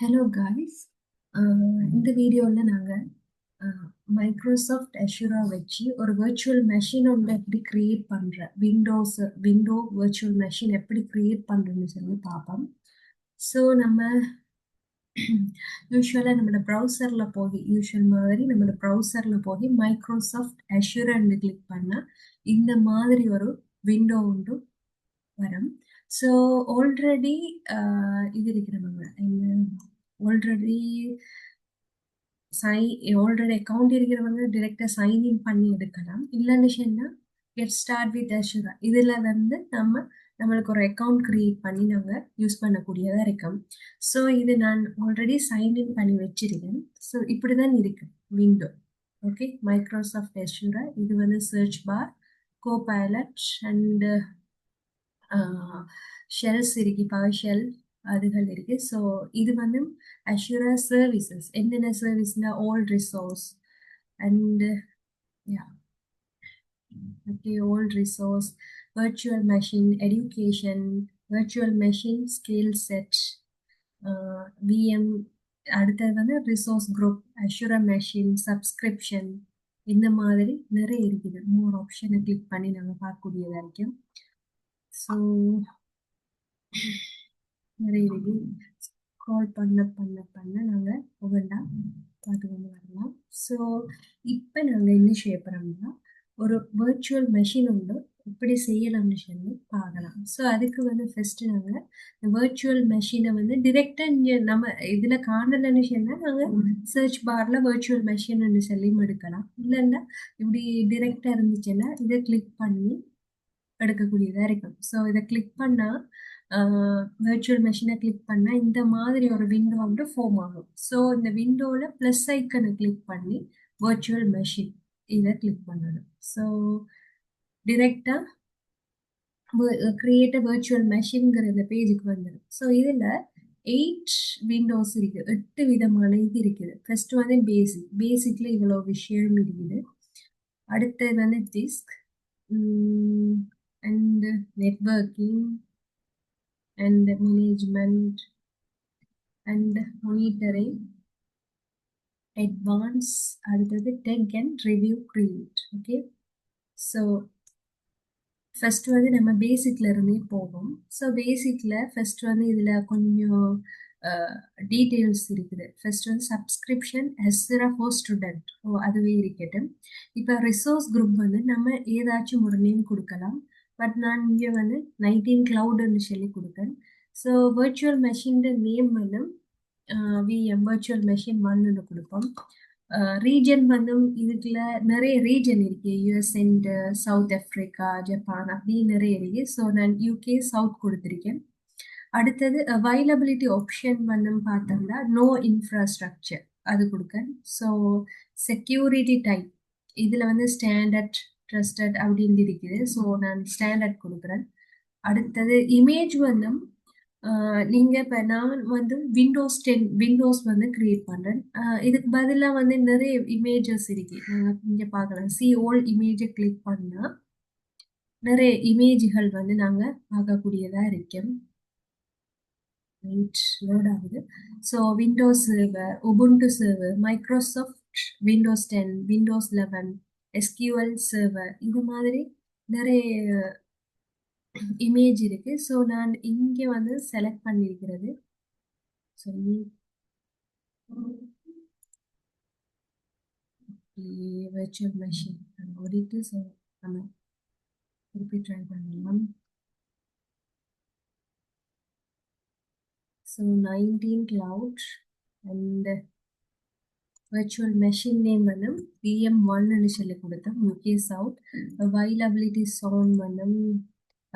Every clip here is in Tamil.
Hello guys. இந்த வீடியோவில் நாங்கள் மைக்ரோசாஃப்ட் அஷூரா வச்சு ஒரு வர்ச்சுவல் மெஷின் ஒன்று எப்படி க்ரியேட் பண்ணுற விண்டோ வர்ச்சுவல் மெஷின் எப்படி க்ரியேட் பண்ணுறதுன்னு சொல்லி பார்ப்போம். ஸோ நம்ம யூஸ்வலாக நம்மளோட ப்ரௌசரில் போய் நம்மளோட ப்ரௌசரில் போய் மைக்ரோசாஃப்ட் அஷூரான்னு கிளிக் பண்ணால் இந்த மாதிரி ஒரு விண்டோ ஒன்று வரும். ஸோ ஆல்ரெடி இது இருக்கிறவங்க ஆல்ரெடி ஆல்ரெடி அக்கௌண்ட் இருக்கிறவங்க டிரெக்டாக சைன்இன் பண்ணி எடுக்கலாம். இல்லைன்னு சொன்னால் கெட் ஸ்டார்ட் வித் அஷூரா இதில் வந்து நம்மளுக்கு ஒரு அக்கௌண்ட் க்ரியேட் பண்ணி நாங்கள் யூஸ் பண்ணக்கூடியதாக இருக்கோம். ஸோ இது நான் ஆல்ரெடி சைன்இன் பண்ணி வச்சிருக்கேன். ஸோ இப்படி தான் இருக்கு விண்டோ. ஓகே, மைக்ரோசாஃப்ட் அஷூரா இது வந்து search bar, Copilot and shells இருக்கு, பவர் ஷெல் அதுகள் இருக்கு. ஸோ இது வந்து அஷூரா சர்வீசஸ். என்னென்ன சர்வீஸ்னா old resource and okay, old resource, virtual machine education, virtual machine skill set, VM, அடுத்தது வந்து ரிசோர்ஸ் குரூப், அஷூரா மெஷின், சப்ஸ்கிரிப்ஷன், இந்த மாதிரி நிறைய இருக்குது. மோர் ஆப்ஷனை கிளிக் பண்ணி நாங்கள் பார்க்கக்கூடியதாக இருக்கும். ஸோ நிறைய இருக்கு. ஸ்க்ரால் பண்ண நாங்கள் ஒவ்வொன்றா பார்த்து கொண்டு வரலாம். ஸோ இப்போ நாங்கள் என்ன செய்ய போகிறோம்னா ஒரு வர்ச்சுவல் மெஷின் உண்டு இப்படி செய்யலாம்னு சொல்லி பார்க்கலாம். ஸோ அதுக்கு வந்து ஃபஸ்ட்டு நாங்கள் இந்த வர்ச்சுவல் மெஷினை வந்து டிரெக்டாக இங்கே நம்ம இதில் காணலன்னு சொன்னால் நாங்கள் சர்ச் பாரில் வர்ச்சுவல் மெஷின்னு சொல்லி எடுக்கலாம். இல்லைன்னா இப்படி டிரெக்டாக இருந்துச்சுன்னா இதை கிளிக் பண்ணி எடுக்கக்கூடியதாக இருக்கும். ஸோ இதை கிளிக் பண்ணால் வர்ச்சுவல் மெஷினை கிளிக் பண்ணால் இந்த மாதிரி ஒரு விண்டோ வந்து ஃபார்ம் ஆகும். ஸோ இந்த விண்டோவில் ப்ளஸ் ஐக்கனை கிளிக் பண்ணி வர்ச்சுவல் மெஷின் இதை கிளிக் பண்ணணும். ஸோ டிரெக்டாக கிரியேட் வர்ச்சுவல் மெஷின்ங்கிற இந்த பேஜுக்கு வந்துடும். ஸோ இதில் 8 விண்டோஸ் இருக்குது, 8 விதமான இது இருக்குது. ஃபர்ஸ்ட் வந்து பேசிக்கில் இவ்வளோ விஷயம் இருக்குது. அடுத்தது வந்து disk and networking and management and monitoring, advance, அடுத்தது tech and review create. Okay, so first வந்து நம்ம பேசிக்ல இருந்தே போவோம். ஸோ பேசிக்ல ஃபர்ஸ்ட் வந்து இதில் கொஞ்சம் டீட்டெயில்ஸ் இருக்குது. ஃபர்ஸ்ட் வந்து சப்ஸ்கிரிப்ஷன் அஷூரா ஃபார் ஸ்டூடெண்ட், அதுவே இருக்கட்டும். இப்போ ரிசோர்ஸ் குரூப் வந்து நம்ம ஏதாச்சும் ஒரு நேம் கொடுக்கலாம். பட் நான் இங்கே வந்து 19 கிளவுடுன்னு சொல்லி கொடுத்தேன். ஸோ வர்ச்சுவல் மெஷின் நேம் வந்து விஎம் வர்ச்சுவல் மெஷின் 1ன்னு கொடுப்போம். ரீஜன் வந்து இதுக்குள்ள நிறைய ரீஜன் இருக்கு, US and south Africa, Japan அப்படி நிறைய இருக்கு. ஸோ நான் யூகே சவுத் கொடுத்துருக்கேன். அடுத்தது அவைலபிலிட்டி ஆப்ஷன் வந்து பார்த்தோம்னா நோ இன்ஃப்ராஸ்ட்ரக்சர் அது கொடுக்கேன். ஸோ செக்யூரிட்டி டைப் இதில் வந்து ஸ்டாண்டர்ட், ட்ரஸ்டட் அப்படின்னு இருக்குது. ஸோ நான் ஸ்டாண்டர்ட் கொடுக்குறேன். அடுத்தது இமேஜ் வந்து நீங்கள் இப்போ நான் வந்து விண்டோஸ் வந்து கிரியேட் பண்ணுறேன். இதுக்கு பதிலாக வந்து நிறைய இமேஜஸ் இருக்கு, நாங்கள் இங்கே பார்க்கலாம். ஓல்ட் இமேஜை கிளிக் பண்ணால் நிறைய இமேஜ்கள் வந்து நாங்கள் பார்க்கக்கூடியதாக இருக்கோம். லோட் ஆகுது. So Windows server, Ubuntu server, Microsoft Windows 10, Windows 11, SQL server, இது மாதிரி நிறைய இமேஜ் இருக்கு. ஸோ நான் இங்கே வந்து செலக்ட் பண்ணியிருக்கிறது சொல்லி virtual machine ஓடிட்டு. ஸோ நம்ம திருப்பி ட்ரை பண்ணலாம். So 19 cloud and virtual machine name வந்து VM1ன்னு சொல்லி கொடுத்தோம், யூகே சவுத். அவைலபிலிட்டி சோன் வந்து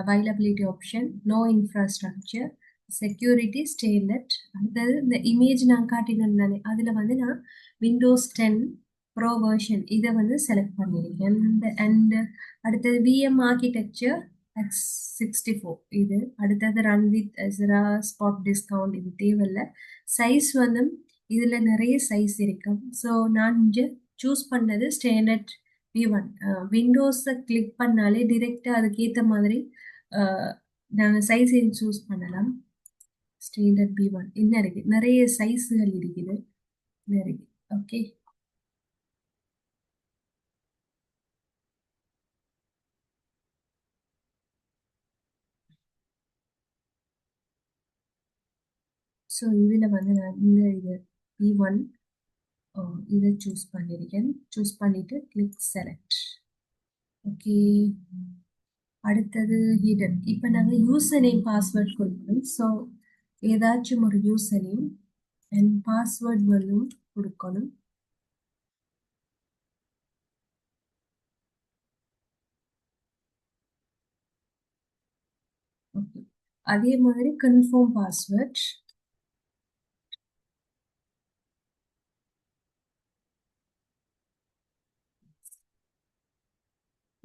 availability option, no infrastructure, security standard. அடுத்தது இந்த இமேஜ் நான் காட்டினேன் தானே, அதில் வந்து நான் விண்டோஸ் 10 ப்ரோ வெர்ஷன் இதை வந்து செலக்ட் பண்ணியிருக்கேன். அண்ட் அடுத்தது விஎம் ஆர்கிடெக்சர் X64 இது. அடுத்தது ரன் வித் அஷூரா ஸ்பாட் டிஸ்கவுண்ட், இது தேவையில்லை. சைஸ் வந்து இதில் நிறைய சைஸ் இருக்கும். ஸோ நான் இங்கே சூஸ் பண்ணது ஸ்டாண்டர்ட் V1. விண்டோஸை கிளிக் பண்ணாலே டிரெக்டாக அதுக்கேற்ற மாதிரி நாங்கள் சைஸ் சூஸ் பண்ணலாம். ஸ்டாண்டர்ட் B1 என்ன இருக்கு, நிறைய சைஸுகள் இருக்குது. நிறைய. ஓகே. ஸோ இதில் வந்து நான் இந்த இது B1 இதை சூஸ் பண்ணியிருக்கேன். சூஸ் பண்ணிட்டு கிளிக் செலக்ட். ஓகே. அடுத்தது ஹிடன். இப்போ நாங்கள் யூசர் நேம் பாஸ்வேர்ட் கொடுக்கணும். ஸோ ஏதாச்சும் ஒரு யூசர் நேம் அண்ட் பாஸ்வேர்ட் வந்து கொடுக்கணும். ஓகே. அதே மாதிரி கன்ஃபார்ம் பாஸ்வேர்ட்.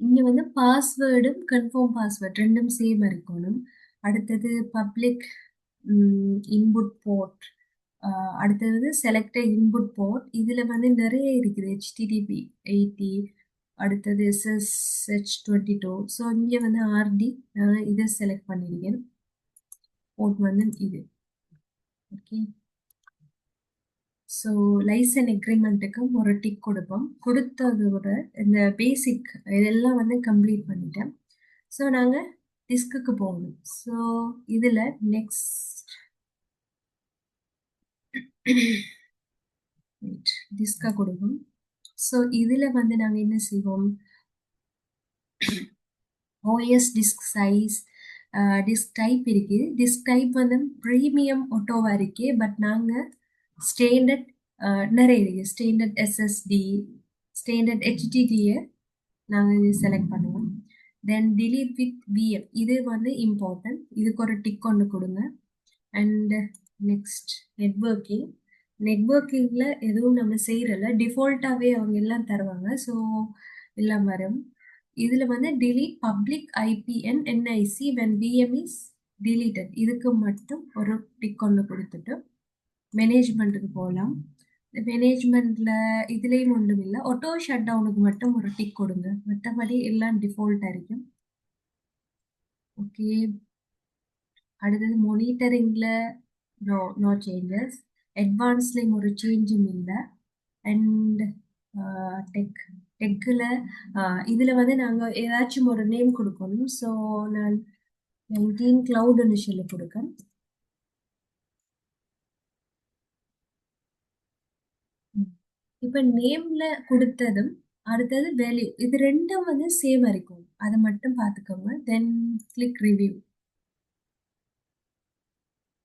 இங்கே வந்து பாஸ்வேர்டும் கன்ஃபார்ம் பாஸ்வேர்ட் ரெண்டும் சேம் இருக்கணும். அடுத்தது பப்ளிக் இன்புட் போர்ட். அடுத்தது செலக்டட் இன்புட் போர்ட். இதில் வந்து நிறைய இருக்குது. HTTP 80, அடுத்தது SSH 22. ஸோ இங்கே வந்து RD இதை செலக்ட் பண்ணியிருக்கேன். போர்ட் வந்து இது. ஓகே. ஸோ லைசன் எக்ரிமெண்ட்டுக்கும் ஒரு டிக் கொடுப்போம். கொடுத்ததோட இந்த பேசிக் இதெல்லாம் வந்து கம்ப்ளீட் பண்ணிட்டேன். ஸோ நாங்கள் டிஸ்க்குக்கு போகணும். ஸோ இதில் நெக்ஸ்ட் டிஸ்கை கொடுப்போம். ஸோ இதில் வந்து நாங்கள் என்ன செய்வோம், OS disk size, disk type இருக்குது. டிஸ்க் டைப் வந்து ப்ரீமியம் ஒட்டோவா இருக்கு. பட் நாங்கள் ஸ்டாண்டர்ட் நிறைய இருக்கு. ஸ்டாண்டர்ட் SSD, ஸ்டாண்டர்ட் HDDயை நாங்கள் இது செலக்ட் பண்ணுவோம். தென் delete with VM இது வந்து இம்பார்ட்டன்ட். இதுக்கு ஒரு டிக் ஒன்று கொடுங்க. And next networking. நெட்வொர்க்கிங்கில் எதுவும் நம்ம செய்கிறல, டிஃபால்ட்டாகவே அவங்க எல்லாம் தருவாங்க. ஸோ எல்லாம் வரும். இதில் வந்து delete public IP and NIC when VM is deleted இதுக்கு மட்டும் ஒரு டிக் ஒன்று கொடுத்துட்டு மேனேஜ்மெண்ட்டுக்கு போகலாம். மேனேஜ்மெண்ட்டில் இதுலேயும் ஒன்றும் இல்லை. ஆட்டோ ஷட் டவுனுக்கு மட்டும் ஒரு டிக் கொடுங்க. மற்றபடி எல்லாம் டிஃபால்ட்டாக இருக்கும். ஓகே. அடுத்தது மானிட்டரிங்கில் நோ சேஞ்சஸ். அட்வான்ஸ்லேயும் ஒரு சேஞ்சும் இல்லை. அண்ட் டெக்கில் இதில் வந்து நாங்கள் ஏதாச்சும் ஒரு நேம் கொடுக்கணும். ஸோ நான் 19 க்ளவுட்னு சொல்லி கொடுக்கேன். இப்போ நேம்ல கொடுத்ததும் அடுத்தது வேல்யூ இது ரெண்டும் வந்து சேம் இருக்கும். அதை மட்டும் பார்த்துக்கோங்க. Then click review.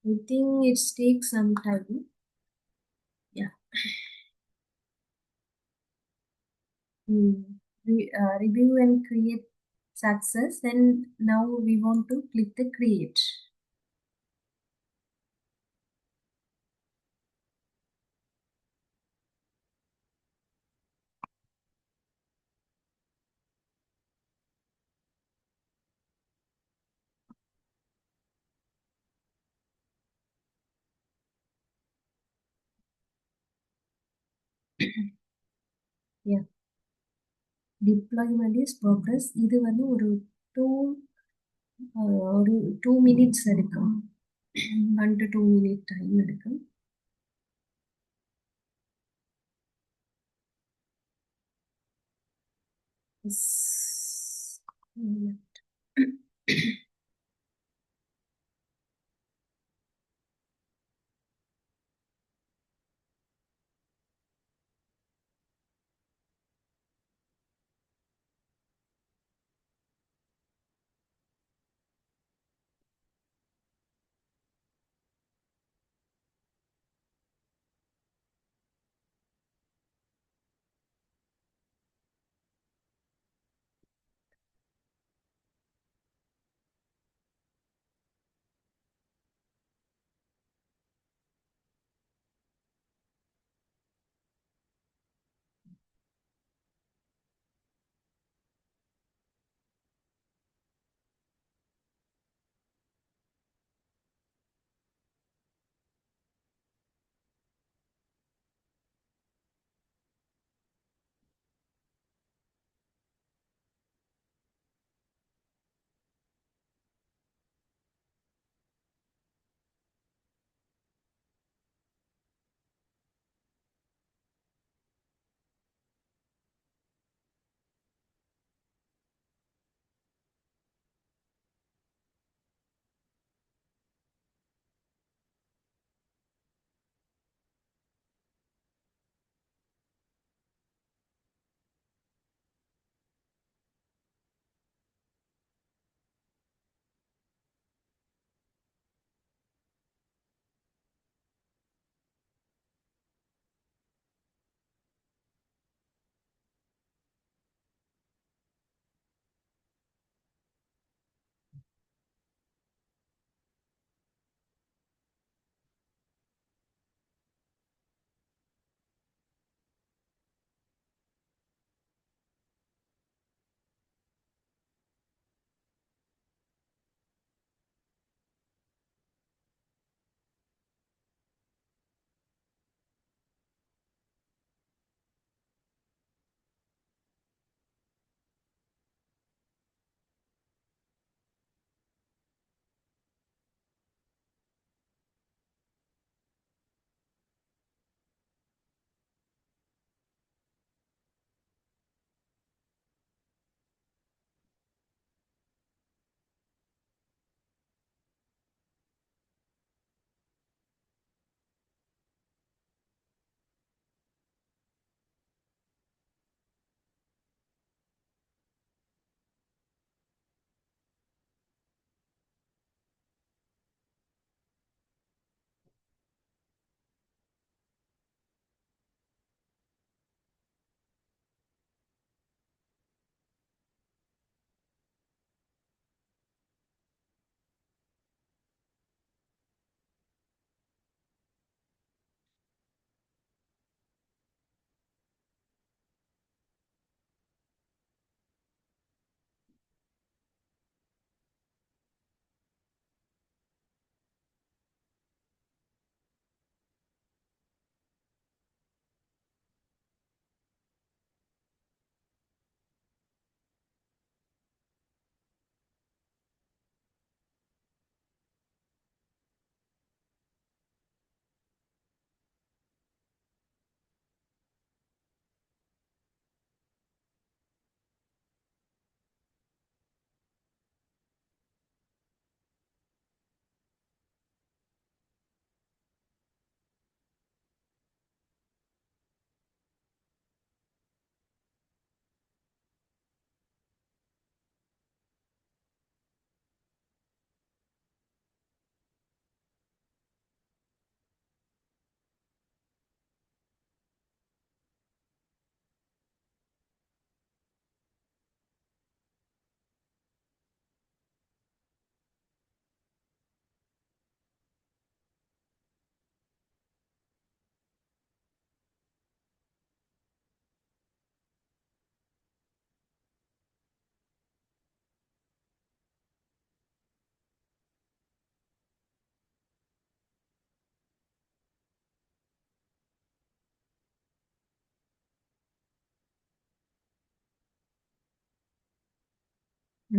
I think it's take some time. Yeah. Review and create success. And now we want to click the create. Yeah. Deployment is progress. இது வந்து ஒரு 2 minutes எடுக்கும். 1 to 2 minute டைம் எடுக்கும்.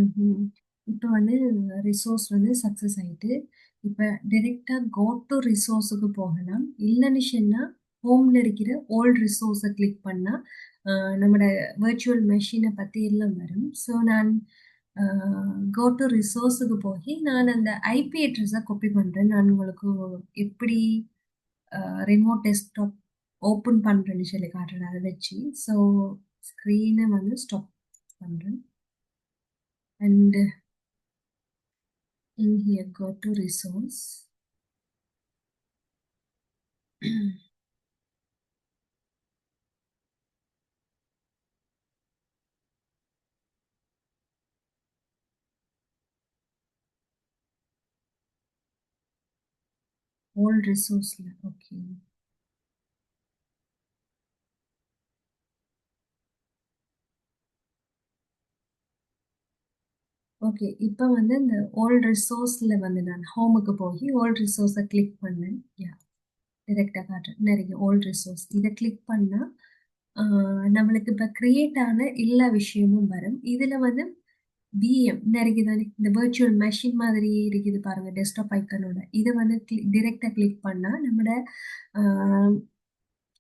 ம்ஹ்ம். இப்ப வந்து ரிசோர்ஸ் வந்து சக்சஸ் ஆயிட்டு. இப்ப டைரக்ட்டா கோ டூ ரிசோர்ஸ்க்கு போகலாம். இல்லன்னு சொன்னா, ஹோம்ல இருக்கிற ஓல்ட் ரிசோர்ஸ கிளிக் பண்ணா, அ நம்மோட விர்ச்சுவல் மெஷின பத்தி எல்லாம் வரும். ஸோ நான் அ கோ டூ ரிசோர்ஸ்க்கு போயி, நான் அந்த ஐபி அட்ரஸ காப்பி பண்றேன். நான் உங்களுக்கு எப்படி ரிமோட் டெஸ்க்டாப் ஓப்பன் பண்றேன்னு சொல்லி காட்டுறேன் அத வச்சு. ஸோ ஸ்க்ரீன வந்து ஸ்டாப் பண்றேன். And in here go to resource. All resource okay. Okay. இப்ப வந்து இந்த ஆல் ரிசோர்ஸ்ல வந்து நான் ஹோமுக்கு போயி ஆல் ரிசோர்ஸ கிளிக் பண்ணேன். டைரக்ட்டா காட்டுறேன். நெறைய ஆல் ரிசோர்ஸ். இத கிளிக் பண்ணா, ஆ நம்மளுக்கு இப்ப கிரியேட் ஆன எல்லா விஷயமும் வரும். இதுல வந்து விஎம் நெறைய தானே இந்த விர்ச்சுவல் மெஷின் மாதிரி இருக்குது பாருங்க டெஸ்க்டாப் ஐகானோட. இத வந்து டைரக்ட்டா கிளிக் பண்ணா நம்மோட ஆ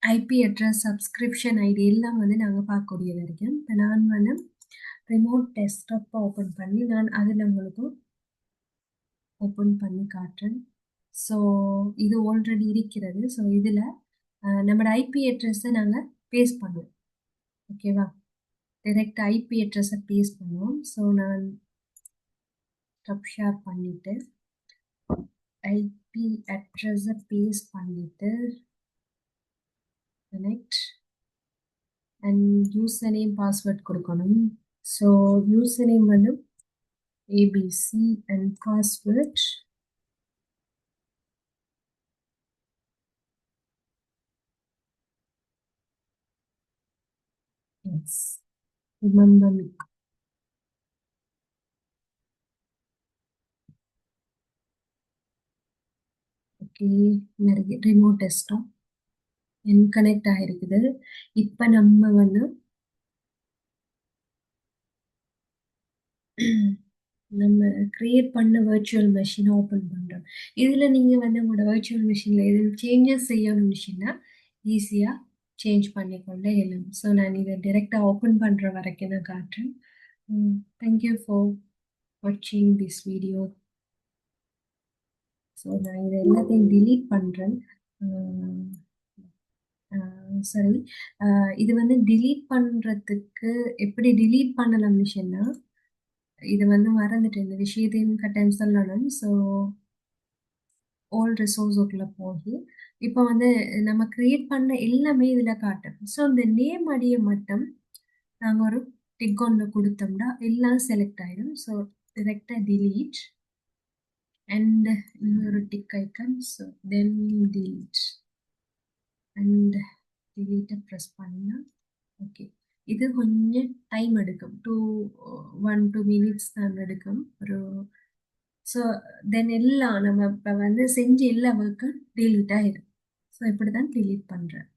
ஐபி அட்ரஸ், சப்ஸ்கிரிப்ஷன் ஐடி எல்லாம் வந்து நாங்க பார்க்கக்கூடியதா இருக்கும். இப்ப நான் வந்து ரிமோட் டெஸ்க்டாப்ப ஓப்பன் பண்ணி, நான் அதுல உங்களுக்கு ஓப்பன் பண்ணி காட்டுறேன். ஸோ இது ஆல்ரெடி இருக்கிறது. ஸோ இதுல நம்மோட ஐபி அட்ரஸ நாங்க பேஸ்ட் பண்ணுவோம். ஓகேவா? டைரக்ட் ஐபி அட்ரஸ பேஸ்ட் பண்ணுவோம். ஸோ நான் ஸ்டப் ஷேர் பண்ணிட்டு, ஐபி அட்ரஸ பேஸ்ட் பண்ணிட்டு, connect and user name, password குடுக்கணும். ஸோ யூசர் நேம் வந்து ABC and password. Yes. Remember me. Okay. நிறைய ரிமோட் டெஸ்க்டாப் கனெக்ட் ஆயிருக்குது. இப்ப நம்ம வந்து நம்ம கிரியேட் பண்ண விர்ச்சுவல் மெஷினை ஓப்பன் பண்றோம். இதுல நீங்க வந்து உங்களோட விர்ச்சுவல் மெஷின்ல எதுவும் சேஞ்சஸ் செய்யணும்னுச்சுன்னா ஈஸியா சேஞ்ச் பண்ணிக்கொண்டே இயலும். ஸோ நான் இதை டைரக்டா ஓப்பன் பண்ற வரைக்கும் நான் காட்டுறேன். தேங்க்யூ ஃபார் வாட்சிங் திஸ் வீடியோ. ஸோ நான் இதை எல்லாத்தையும் delete பண்றேன். சரி. இது வந்து delete பண்றதுக்கு எப்படி delete பண்ணலாம்னு சொன்னா, இது வந்து மறந்துட்டேன். இந்த விஷயத்தையும் கட்டாயம் சொல்லணும். ஸோ ஆல் ரிசோர்ஸுக்குள்ள போயி, இப்ப வந்து நம்ம கிரியேட் பண்ண எல்லாமே இதுல காட்டும். ஸோ இந்த நேம் அடிய மட்டும் நாங்க ஒரு டிக் ஒண்ணு குடுத்தோம்னா, எல்லாம் செலக்ட் ஆயிடும். ஸோ டைரக்ட்டா delete அண்ட் இன்னொரு tick icon. So then delete and delete press பண்ணா ஓகே. இது கொஞ்சம் டைம் எடுக்கும். 1, 2 மினிட்ஸ் தான் எடுக்கும். ஒரு ஸோ தென் எல்லாம் நம்ம இப்ப வந்து செஞ்ச எல்லா ஒர்க்கும் delete ஆயிரும். ஸோ இப்படிதான் delete பண்றேன்.